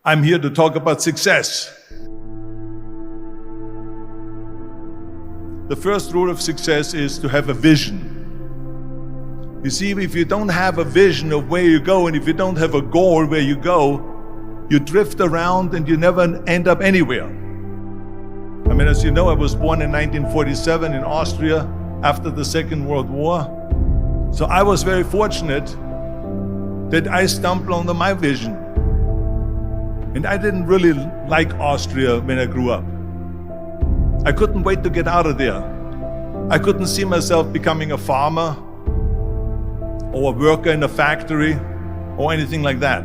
I'm here to talk about success. The first rule of success is to have a vision. You see, if you don't have a vision of where you go, and if you don't have a goal where you go, you drift around and you never end up anywhere. I mean, as you know, I was born in 1947 in Austria after the Second World War. So I was very fortunate that I stumbled onto my vision. And I didn't really like Austria when I grew up. I couldn't wait to get out of there. I couldn't see myself becoming a farmer or a worker in a factory or anything like that.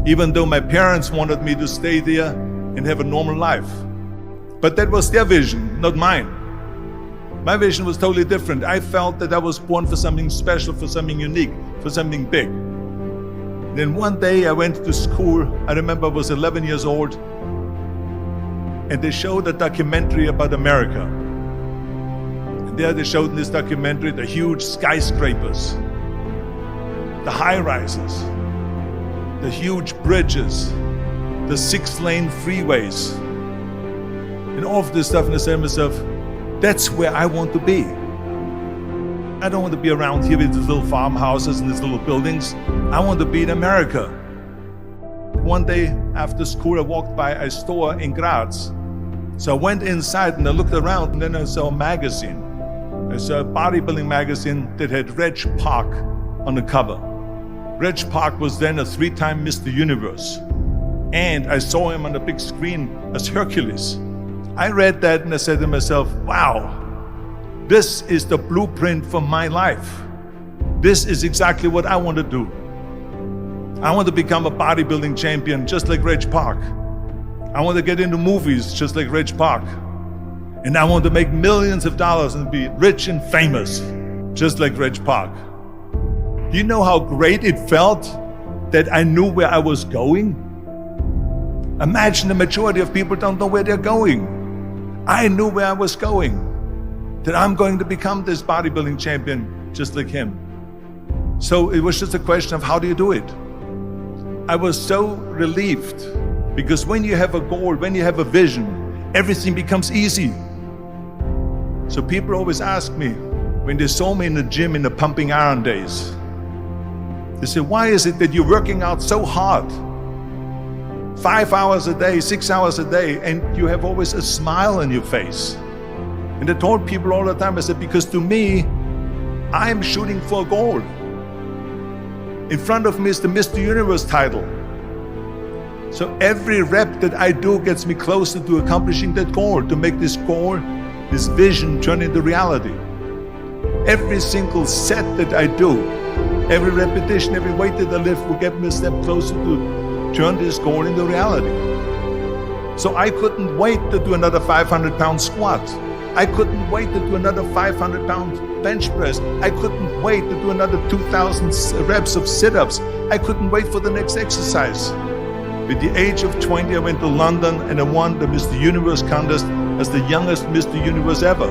Even though my parents wanted me to stay there and have a normal life. But that was their vision, not mine. My vision was totally different. I felt that I was born for something special, for something unique, for something big. Then one day I went to school. I remember I was 11 years old, and they showed a documentary about America. And there they showed in this documentary the huge skyscrapers, the high-rises, the huge bridges, the 6-lane freeways, and all of this stuff. And I said to myself, that's where I want to be. I don't want to be around here with these little farmhouses and these little buildings. I want to be in America. One day after school, I walked by a store in Graz. So I went inside and I looked around, and then I saw a magazine. I saw a bodybuilding magazine that had Reg Park on the cover. Reg Park was then a 3-time Mr. Universe. And I saw him on the big screen as Hercules. I read that and I said to myself, wow, this is the blueprint for my life. This is exactly what I want to do. I want to become a bodybuilding champion just like Reg Park. I want to get into movies just like Reg Park. And I want to make millions of dollars and be rich and famous just like Reg Park. Do you know how great it felt that I knew where I was going? Imagine the majority of people don't know where they're going. I knew where I was going, that I'm going to become this bodybuilding champion just like him. So it was just a question of how do you do it? I was so relieved, because when you have a goal, when you have a vision, everything becomes easy. So people always ask me, when they saw me in the gym in the pumping iron days, they say, why is it that you're working out so hard? 5 hours a day, 6 hours a day, and you have always a smile on your face. And I told people all the time, I said, because to me, I'm shooting for a goal. In front of me is the Mr. Universe title. So every rep that I do gets me closer to accomplishing that goal, to make this goal, this vision turn into reality. Every single set that I do, every repetition, every weight that I lift will get me a step closer to turn this goal into reality. So I couldn't wait to do another 500-pound squat. I couldn't wait to do another 500-pound bench press. I couldn't wait to do another 2,000 reps of sit-ups. I couldn't wait for the next exercise. At the age of 20, I went to London and I won the Mr. Universe contest as the youngest Mr. Universe ever.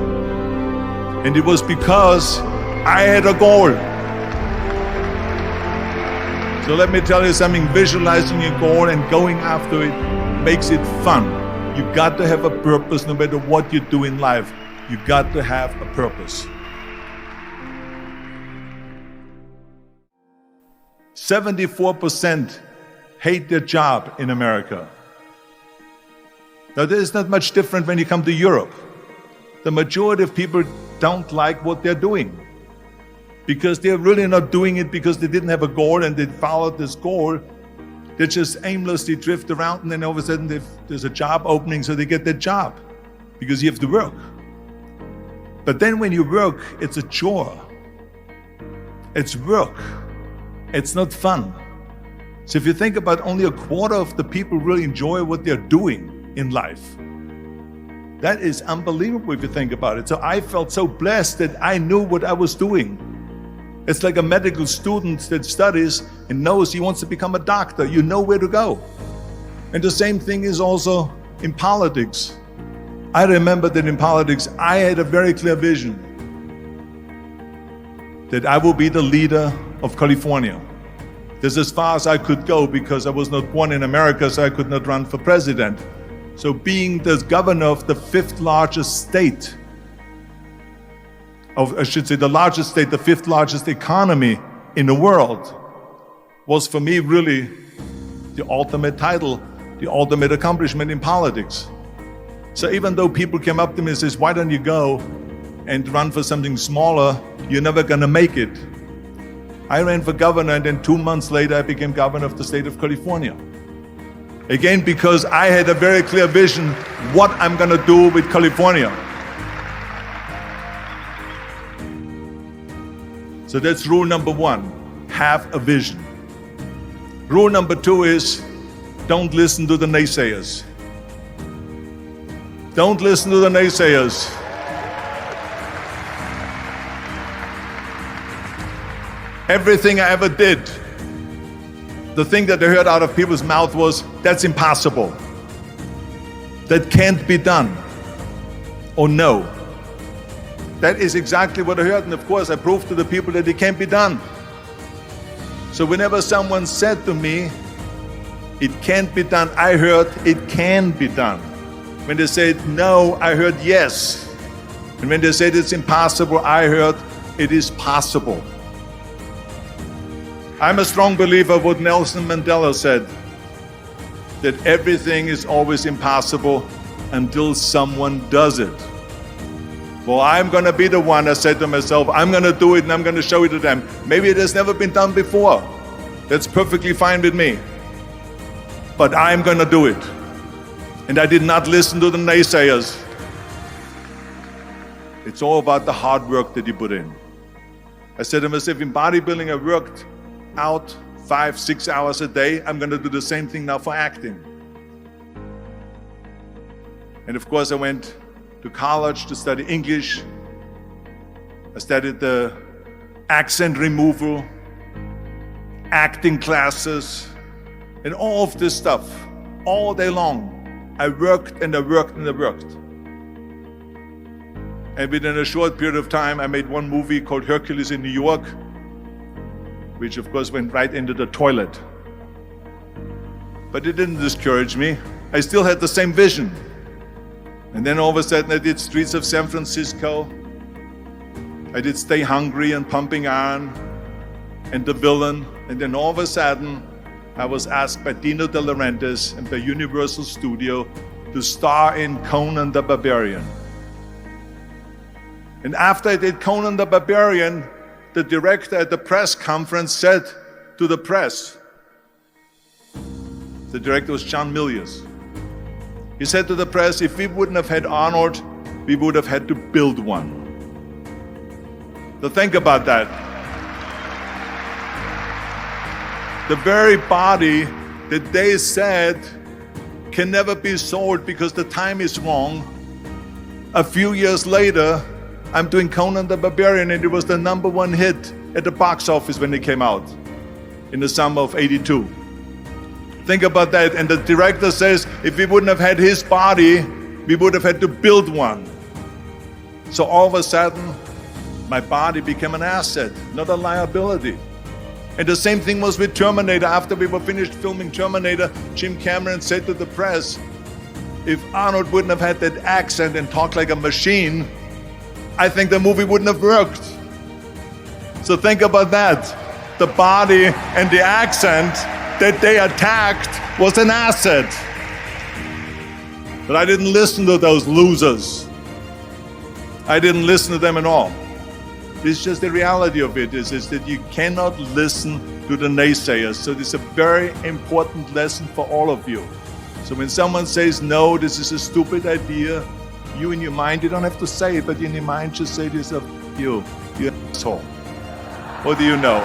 And it was because I had a goal. So let me tell you something, visualizing your goal and going after it makes it fun. You got to have a purpose no matter what you do in life. You got to have a purpose. 74% hate their job in America. Now, there is not much different when you come to Europe. The majority of people don't like what they're doing, because they're really not doing it because they didn't have a goal and they followed this goal. They just aimlessly drift around, and then all of a sudden there's a job opening, so they get that job because you have to work. But then when you work, it's a chore. It's work. It's not fun. So if you think about, only a quarter of the people really enjoy what they're doing in life. That is unbelievable if you think about it. So I felt so blessed that I knew what I was doing. It's like a medical student that studies and knows he wants to become a doctor. You know where to go. And the same thing is also in politics. I remember that in politics, I had a very clear vision that I will be the leader of California. That's as far as I could go because I was not born in America, so I could not run for president. So being the governor of the fifth largest state, the largest state, the fifth largest economy in the world, was for me really the ultimate title, the ultimate accomplishment in politics. So even though people came up to me and says, why don't you go and run for something smaller, you're never gonna make it. I ran for governor, and then 2 months later I became governor of the state of California. Again, because I had a very clear vision what I'm gonna do with California. So that's rule number one, have a vision. Rule number two is, don't listen to the naysayers. Don't listen to the naysayers. Everything I ever did, the thing that I heard out of people's mouth was, that's impossible. That can't be done. Or no. That is exactly what I heard, and of course I proved to the people that it can't be done. So whenever someone said to me, it can't be done, I heard it can be done. When they said no, I heard yes. And when they said it's impossible, I heard it is possible. I'm a strong believer of what Nelson Mandela said, that everything is always impossible until someone does it. Well, I'm gonna be the one, I said to myself, I'm gonna do it and I'm gonna show it to them. Maybe it has never been done before. That's perfectly fine with me. But I'm gonna do it. And I did not listen to the naysayers. It's all about the hard work that you put in. I said to myself, in bodybuilding I worked out 5-6 hours a day. I'm gonna do the same thing now for acting. And of course I went to college to study English. I studied the accent removal, acting classes, and all of this stuff, all day long. I worked and I worked and I worked. And within a short period of time, I made one movie called Hercules in New York, which of course went right into the toilet. But it didn't discourage me. I still had the same vision. And then all of a sudden I did Streets of San Francisco. I did Stay Hungry and Pumping Iron and The Villain. And then all of a sudden I was asked by Dino De Laurentiis and by Universal Studio to star in Conan the Barbarian. And after I did Conan the Barbarian, the director at the press conference said to the press, the director was John Milius. He said to the press, if we wouldn't have had Arnold, we would have had to build one. So think about that. The very body that they said can never be sold because the time is wrong. A few years later, I'm doing Conan the Barbarian, and it was the #1 hit at the box office when it came out in the summer of '82. Think about that. And the director says, if we wouldn't have had his body, we would have had to build one. So all of a sudden, my body became an asset, not a liability. And the same thing was with Terminator. After we were finished filming Terminator, Jim Cameron said to the press, if Arnold wouldn't have had that accent and talked like a machine, I think the movie wouldn't have worked. So think about that. The body and the accent that they attacked was an asset. But I didn't listen to those losers. I didn't listen to them at all. It's just the reality of it is that you cannot listen to the naysayers. So this is a very important lesson for all of you. So when someone says, no, this is a stupid idea, you in your mind, you don't have to say it, but in your mind just say to yourself, you asshole. What do you know?